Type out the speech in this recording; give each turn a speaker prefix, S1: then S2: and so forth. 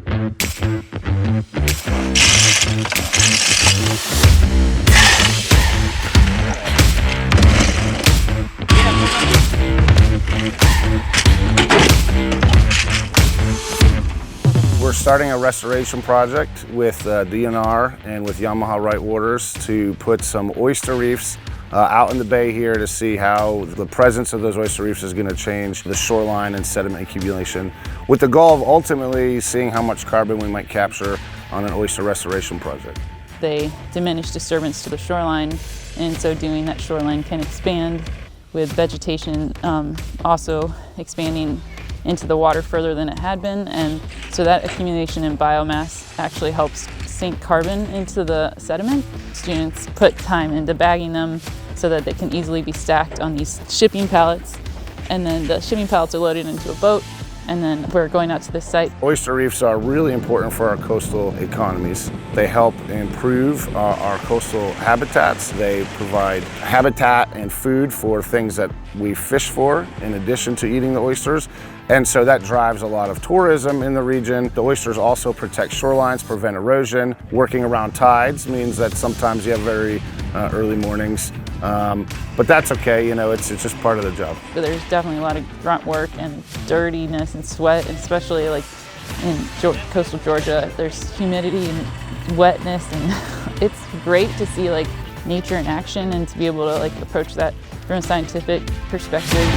S1: We're starting a restoration project with DNR and with Yamaha Rightwaters to put some oyster reefs out in the bay here to see how the presence of those oyster reefs is going to change the shoreline and sediment accumulation, with the goal of ultimately seeing how much carbon we might capture on an oyster restoration project.
S2: They diminish disturbance to the shoreline, and so doing that shoreline can expand with vegetation also expanding into the water further than it had been, and so that accumulation in biomass actually helps sink carbon into the sediment. Students put time into bagging them so that they can easily be stacked on these shipping pallets, and then the shipping pallets are loaded into a boat, and then we're going out to this site.
S1: Oyster reefs are really important for our coastal economies. They help improve our coastal habitats. They provide habitat and food for things that we fish for, in addition to eating the oysters. And so that drives a lot of tourism in the region. The oysters also protect shorelines, prevent erosion. Working around tides means that sometimes you have very early mornings, but that's okay, you know, it's just part of the job.
S2: But there's definitely a lot of grunt work and dirtiness and sweat, and especially like in coastal Georgia, there's humidity and wetness, and it's great to see like nature in action and to be able to like approach that from a scientific perspective.